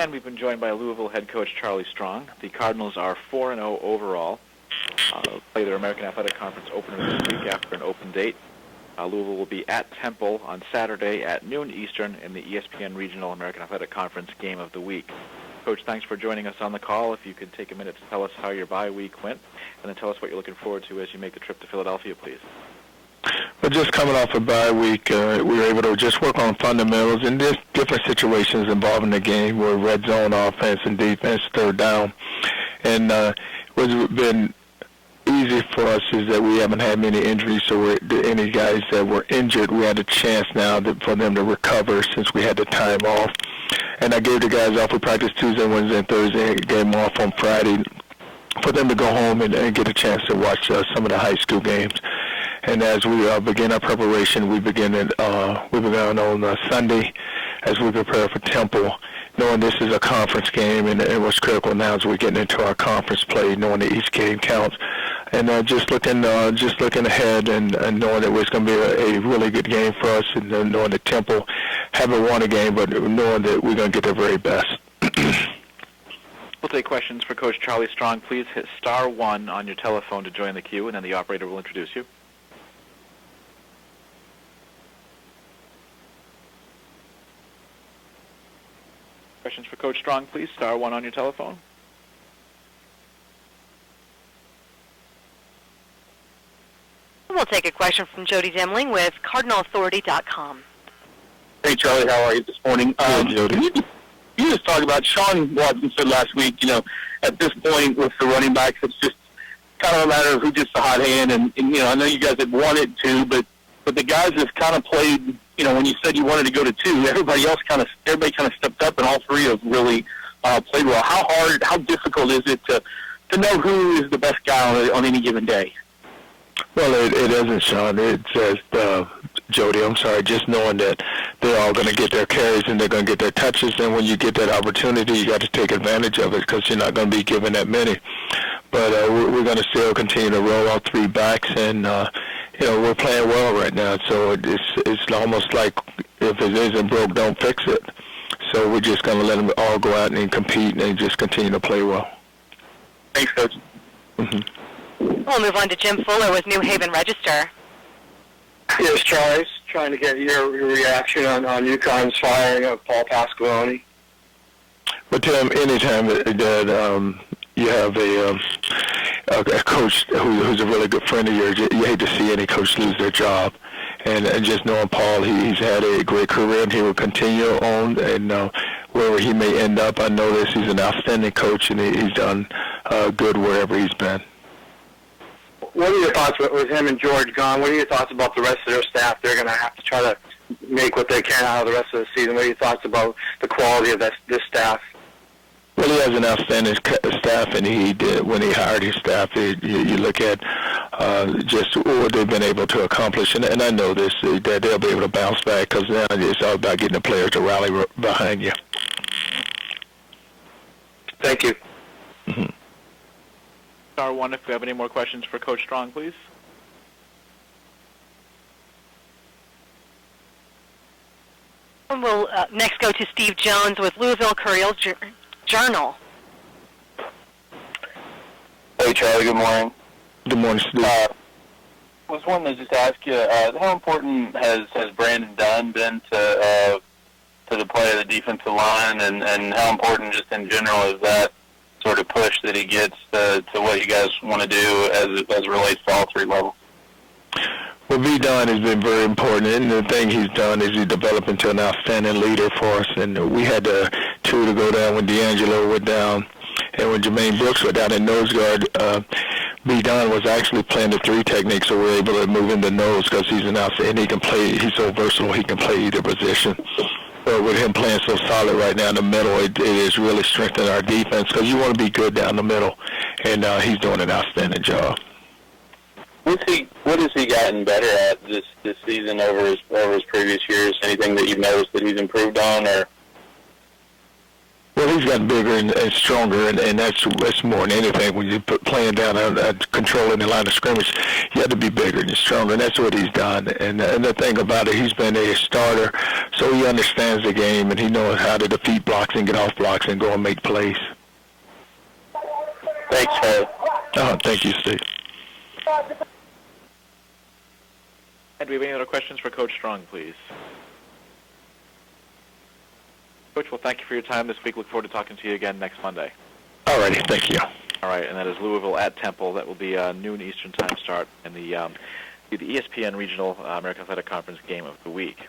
And we've been joined by Louisville head coach Charlie Strong. The Cardinals are 4-0 overall. Play their American Athletic Conference opener this week after an open date. Louisville will be at Temple on Saturday at noon Eastern in the ESPN Regional American Athletic Conference Game of the Week. Coach, thanks for joining us on the call. If you could take a minute to tell us how your bye week went, and then tell us what you're looking forward to as you make the trip to Philadelphia, please. Well, just coming off a bye week, we were able to just work on fundamentals and just different situations involving the game where red zone offense and defense, third down. And what's been easy for us is that we haven't had many injuries, so any guys that were injured, we had a chance now for them to recover since we had the time off. And I gave the guys off. We practiced Tuesday, Wednesday, and Thursday, gave them off on Friday for them to go home and get a chance to watch some of the high school games. And as we begin our preparation, we began on Sunday as we prepare for Temple, knowing this is a conference game, and what's critical now is we're getting into our conference play, knowing that each game counts, and just looking ahead and knowing that it's going to be a really good game for us, and knowing that Temple haven't won a game, but knowing that we're going to get their very best. We'll take questions for Coach Charlie Strong. Please hit *1 on your telephone to join the queue, and then the operator will introduce you. Questions for Coach Strong, please. *1 on your telephone. We'll take a question from Jody Demling with CardinalAuthority.com. Hey, Charlie, how are you this morning? Jody. You just talked about Sean Watson said last week, at this point with the running backs, it's just kind of a matter of who gets the hot hand. And I know you guys had wanted to, but the guys have kind of played, when you said you wanted to go to two, everybody kind of stepped up, and all three have really played well. How difficult is it to know who is the best guy on any given day? Well, it isn't, Sean. It's Jody, I'm sorry, just knowing that they're all going to get their carries and they're going to get their touches, and when you get that opportunity, you got to take advantage of it because you're not going to be given that many. But we're going to still continue to roll out three backs, and we're playing well right now. So it's almost like if it isn't broke, don't fix it. So we're just going to let them all go out and compete and just continue to play well. Thanks, Coach. Mm-hmm. We'll move on to Jim Fuller with New Haven Register. Yes, Charlie, trying to get your reaction on UConn's firing of Paul Pasqualoni. But Tim, anytime that you have a coach who's a really good friend of yours, you hate to see any coach lose their job. And just knowing Paul, he's had a great career, and he will continue on. And wherever he may end up, I know this. He's an outstanding coach, and he's done good wherever he's been. What are your thoughts with him and George gone? What are your thoughts about the rest of their staff? They're going to have to try to make what they can out of the rest of the season. What are your thoughts about the quality of this staff? Well, he has an outstanding staff, and he did when he hired his staff. You look at just what they've been able to accomplish, and I know this, that they'll be able to bounce back because now it's all about getting the players to rally behind you. Thank you. Mm-hmm. *1 if we have any more questions for Coach Strong, please. And we'll next go to Steve Jones with Louisville Courier-Journal. Hey, Charlie, good morning. Good morning, Steve. Was wanting to just ask you, how important has Brandon Dunn been to the play of the defensive line, and how important just in general is that sort of push that he gets to what you guys want to do as it relates to all three levels? Well, V. Don has been very important, and the thing he's done is he developed into an outstanding leader for us. And we had two to go down when D'Angelo went down, and when Jermaine Brooks went down in nose guard. V. Don was actually playing the three technique, so we were able to move him to nose because he's an outstanding. He can play. He's so versatile. He can play either position. But with him playing so solid right now in the middle, it is really strengthening our defense because you want to be good down the middle, and he's doing an outstanding job. What has he gotten better at this season over his previous years? Anything that you've noticed that he's improved on, or? Well, he's gotten bigger and stronger, and that's more than anything. When you put playing down controlling the line of scrimmage, you have to be bigger and stronger, and that's what he's done. And the thing about it, he's been a starter, so he understands the game, and he knows how to defeat blocks and get off blocks and go and make plays. Thanks, Trey. Thank you, Steve. And do we have any other questions for Coach Strong, please? Coach, well, thank you for your time this week. Look forward to talking to you again next Monday. All righty, thank you. All right, and that is Louisville at Temple. That will be a noon Eastern time start in the ESPN Regional American Athletic Conference game of the week.